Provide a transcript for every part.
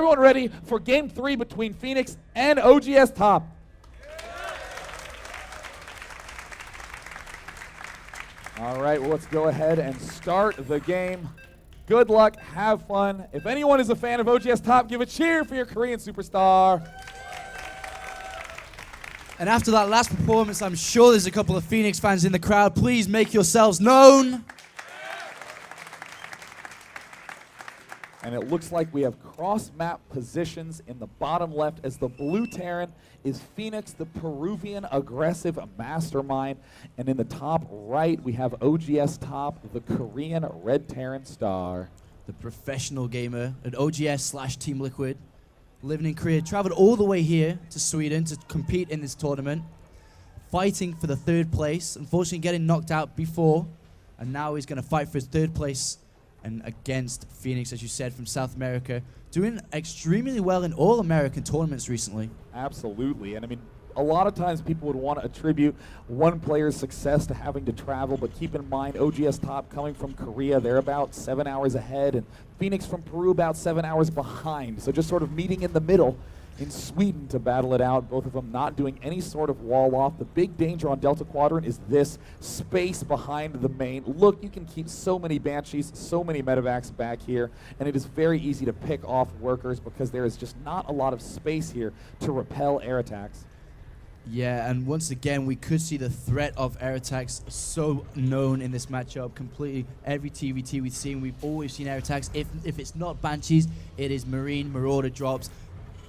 everyone ready for Game 3 between Fenix and oGsTOP? All right, well, let's go ahead and start the game. Good luck, have fun. If anyone is a fan of oGsTOP, give a cheer for your Korean superstar. And after that last performance, I'm sure there's a couple of Fenix fans in the crowd. Please make yourselves known. And it looks like we have cross-map positions in the bottom left as the blue Terran is Fenix, the Peruvian aggressive mastermind. And in the top right, we have oGsTOP, the Korean red Terran star. The professional gamer at OGS/Team Liquid, living in Korea, traveled all the way here to Sweden to compete in this tournament, fighting for the 3rd place, unfortunately getting knocked out before, and now he's going to fight for his 3rd place and against Fenix, as you said, from South America, doing extremely well in all American tournaments recently. Absolutely, and I mean, a lot of times people would want to attribute one player's success to having to travel, but keep in mind oGsTOP coming from Korea, they're about 7 hours ahead, and Fenix from Peru about 7 hours behind. So just sort of meeting in the middle in Sweden to battle it out, both of them not doing any sort of wall off. The big danger on Delta Quadrant is this space behind the main. Look, you can keep so many Banshees, so many medevacs back here, and it is very easy to pick off workers because there is just not a lot of space here to repel air attacks. Yeah, and once again, we could see the threat of air attacks so known in this matchup. Completely every TVT we've seen, we've always seen air attacks. If it's not Banshees, it is Marine, Marauder drops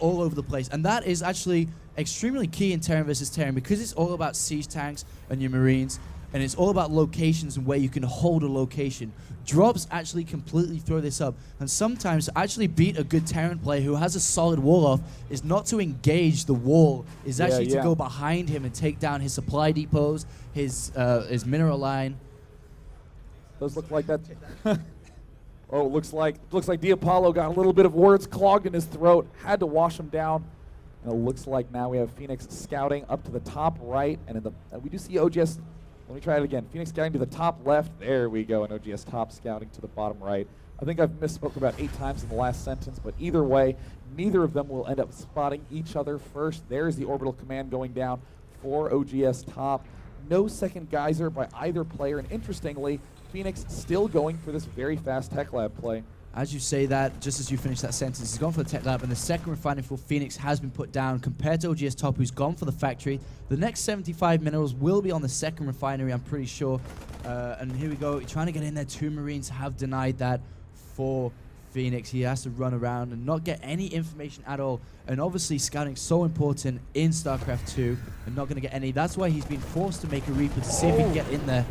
all over the place. And that is actually extremely key in Terran versus Terran because it's all about siege tanks and your Marines, and it's all about locations and where you can hold a location. Drops actually completely throw this up, and sometimes to actually beat a good Terran player who has a solid wall off is not to engage the wall, is actually to go behind him and take down his supply depots, his mineral line. Those look like that. Oh, looks like Diapollo got a little bit of words clogged in his throat, had to wash them down. And it looks like now we have Fenix scouting up to the top right, and in the we do see OGS. Let me try it again. Fenix scouting to the top left. There we go, and oGsTOP scouting to the bottom right. I think I've misspoke about 8 times in the last sentence, but either way, neither of them will end up spotting each other first. There's the orbital command going down for oGsTOP. No second geyser by either player, and interestingly, Fenix still going for this very fast Tech Lab play. As you say that, just as you finish that sentence, he's gone for the Tech Lab, and the second refinery for Fenix has been put down compared to oGsTOP, who's gone for the factory. The next 75 minerals will be on the second refinery, I'm pretty sure. And here we go, trying to get in there. 2 Marines have denied that for Fenix. He has to run around and not get any information at all. And obviously, scouting so important in StarCraft 2, and not going to get any. That's why he's been forced to make a Reaper to see if he can get in there.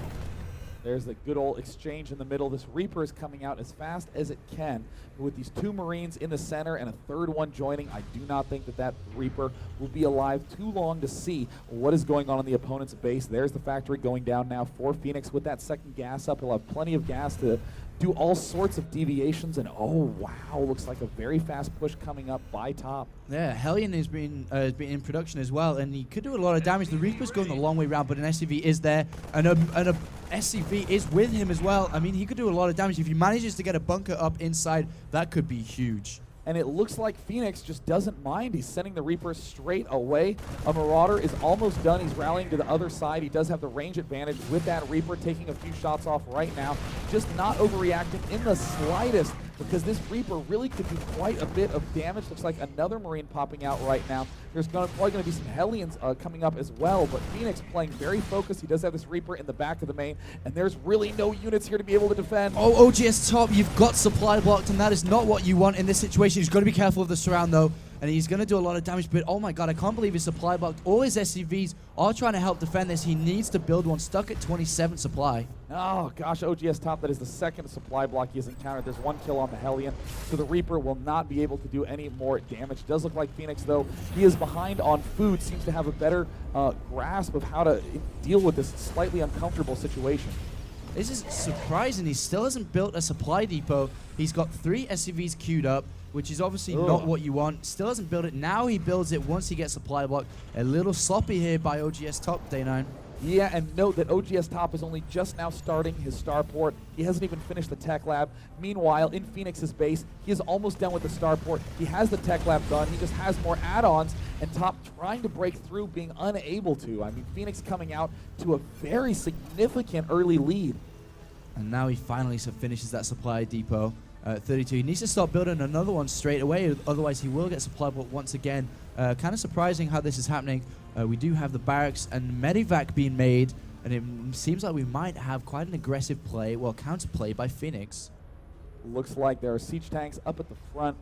There's the good old exchange in the middle. This Reaper is coming out as fast as it can. But with these 2 Marines in the center and a 3rd one joining, I do not think that Reaper will be alive too long to see what is going on in the opponent's base. There's the factory going down now for Fenix. With that second gas up, he'll have plenty of gas to do all sorts of deviations. And oh wow, looks like a very fast push coming up by top. Yeah, Hellion has been in production as well, and he could do a lot of damage. The Reaper's going the long way around, but an SCV is there, and a SCV is with him as well. I mean, he could do a lot of damage. If he manages to get a bunker up inside, that could be huge. And it looks like Fenix just doesn't mind. He's sending the Reaper straight away. A Marauder is almost done. He's rallying to the other side. He does have the range advantage with that Reaper, taking a few shots off right now. Just not overreacting in the slightest, because this Reaper really could do quite a bit of damage. Looks like another Marine popping out right now. There's probably going to be some Hellions coming up as well, but Fenix playing very focused. He does have this Reaper in the back of the main, and there's really no units here to be able to defend. Oh, oGsTOP, you've got supply blocked, and that is not what you want in this situation. He's got to be careful of the surround, though, and he's going to do a lot of damage, but oh my god, I can't believe his supply blocked. All his SCVs are trying to help defend this. He needs to build one, stuck at 27 supply. Oh gosh, oGsTOP, that is the second supply block he has encountered. There's 1 kill on the Hellion, so the Reaper will not be able to do any more damage. It does look like Fenix, though, he is behind on food, seems to have a better grasp of how to deal with this slightly uncomfortable situation. This is surprising. He still hasn't built a supply depot. He's got 3 SCVs queued up, which is obviously not what you want. Still hasn't built it. Now he builds it once he gets supply block. A little sloppy here by oGsTOP, Day9. Yeah, and note that oGsTOP is only just now starting his starport. He hasn't even finished the tech lab. Meanwhile, in Fenix's base, he is almost done with the starport. He has the tech lab done. He just has more add-ons, and Top trying to break through, being unable to. I mean, Fenix coming out to a very significant early lead. And now he finally finishes that supply depot. 32. He needs to start building another one straight away, otherwise he will get supply bot once again. Kind of surprising how this is happening. We do have the barracks and medivac being made, and it seems like we might have quite an aggressive play, well, counterplay by Fenix. Looks like there are siege tanks up at the front,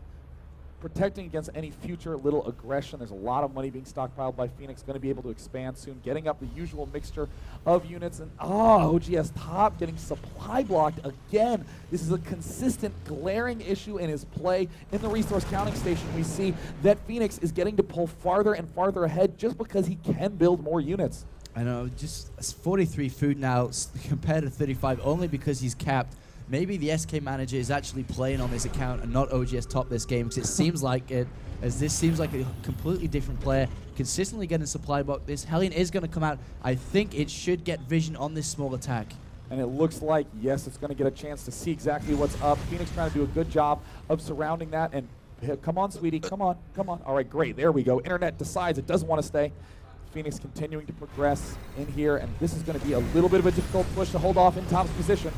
protecting against any future little aggression. There's a lot of money being stockpiled by Fenix, going to be able to expand soon, getting up the usual mixture of units. And oGsTOP getting supply blocked again. This is a consistent glaring issue in his play. In the resource counting station, we see that Fenix is getting to pull farther and farther ahead just because he can build more units. I know, just 43 food now compared to 35 only because he's capped. Maybe the SK manager is actually playing on this account and not oGsTOP this game, because it seems like it, as this seems like a completely different player, consistently getting supply block. This Hellion is going to come out. I think it should get vision on this small attack. And it looks like, yes, it's going to get a chance to see exactly what's up. Fenix trying to do a good job of surrounding that. And come on, sweetie, come on, come on. All right, great, there we go. Internet decides it doesn't want to stay. Fenix continuing to progress in here, and this is going to be a little bit of a difficult push to hold off in Top's position.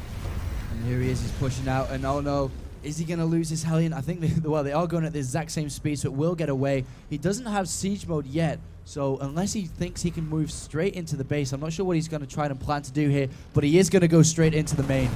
And here he is, he's pushing out, and oh no, is he going to lose his Hellion? I think, they are going at the exact same speed, so it will get away. He doesn't have siege mode yet, so unless he thinks he can move straight into the base, I'm not sure what he's going to try and plan to do here, but he is going to go straight into the main.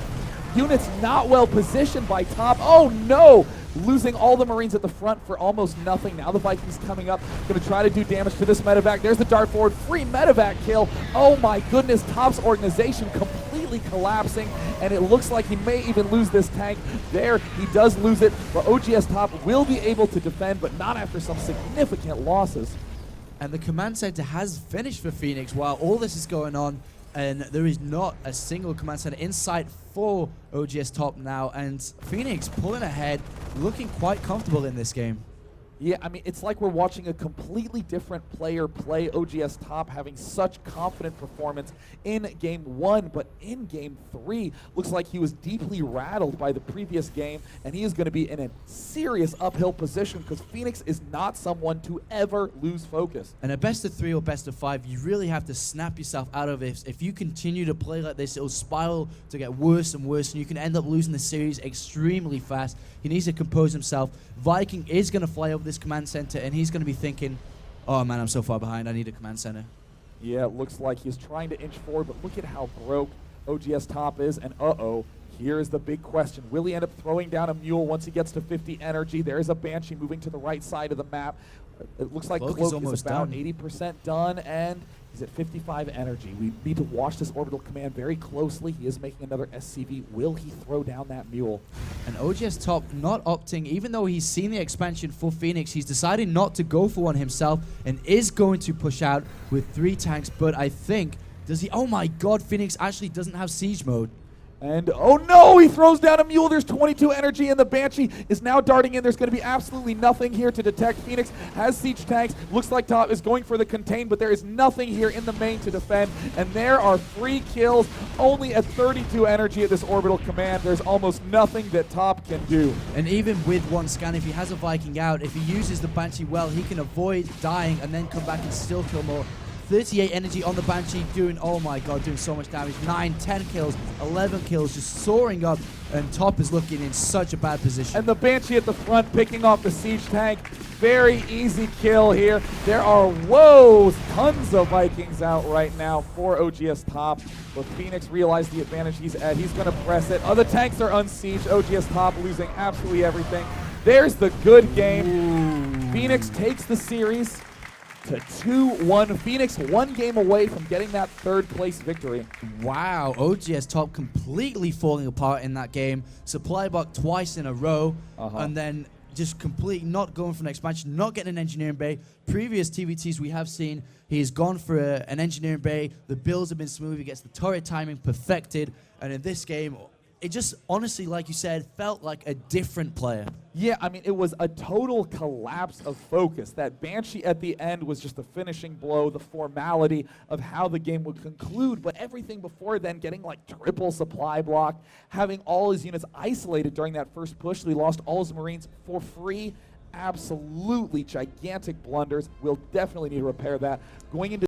Units not well positioned by Top. Oh no! Losing all the Marines at the front for almost nothing. Now the Vikings coming up, going to try to do damage to this medevac. There's the dart forward, free medevac kill. Oh my goodness, Top's organization completely collapsing, and it looks like he may even lose this tank. There, he does lose it, but oGsTOP will be able to defend, but not after some significant losses. And the command center has finished for Fenix while all this is going on, and there is not a single command center in sight for oGsTOP now, and Fenix pulling ahead, looking quite comfortable in this game. Yeah, I mean, it's like we're watching a completely different player play. oGsTOP having such confident performance in Game 1, but in Game 3, looks like he was deeply rattled by the previous game, and he is going to be in a serious uphill position because Fenix is not someone to ever lose focus. And a best of 3 or best of 5, you really have to snap yourself out of it. If you continue to play like this, it'll spiral to get worse and worse, and you can end up losing the series extremely fast. He needs to compose himself. Viking is going to fly over this command center, and he's going to be thinking, oh man, I'm so far behind, I need a command center. Yeah, it looks like he's trying to inch forward, but look at how broke oGsTOP is, and here is the big question. Will he end up throwing down a mule once he gets to 50 energy? There is a Banshee moving to the right side of the map. It looks like Cloak is about 80% done, and he's at 55 energy. We need to watch this orbital command very closely. He is making another SCV. Will he throw down that mule? And oGsTOP not opting, even though he's seen the expansion for Fenix, he's decided not to go for one himself and is going to push out with 3 tanks. But I think, does he? Oh my god, Fenix actually doesn't have siege mode. And oh no, he throws down a mule. There's 22 energy, and the Banshee is now darting in. There's going to be absolutely nothing here to detect. Fenix has siege tanks. Looks like Top is going for the contain, but there is nothing here in the main to defend. And there are 3 kills, only at 32 energy at this orbital command. There's almost nothing that Top can do. And even with 1 scan, if he has a Viking out, if he uses the Banshee well, he can avoid dying and then come back and still kill more. 38 energy on the Banshee, doing, oh my god, doing so much damage. 9, 10 kills, 11 kills, just soaring up, and Top is looking in such a bad position. And the Banshee at the front picking off the siege tank. Very easy kill here. There are, tons of Vikings out right now for oGsTOP. But Fenix realized the advantage he's at. He's going to press it. Other tanks are unsieged. oGsTOP losing absolutely everything. There's the good game. Ooh. Fenix takes the series to 2-1. Fenix 1 game away from getting that 3rd place victory. Wow, oGsTOP completely falling apart in that game. Supply block twice in a row, and then just completely not going for an expansion, not getting an engineering bay. Previous TVTs we have seen, he's gone for an engineering bay. The builds have been smooth. He gets the turret timing perfected, and in this game, it just honestly, like you said, felt like a different player. Yeah, I mean, it was a total collapse of focus. That Banshee at the end was just the finishing blow, the formality of how the game would conclude, but everything before then, getting like triple supply block, having all his units isolated during that first push, he lost all his Marines for free. Absolutely gigantic blunders. We'll definitely need to repair that. Going into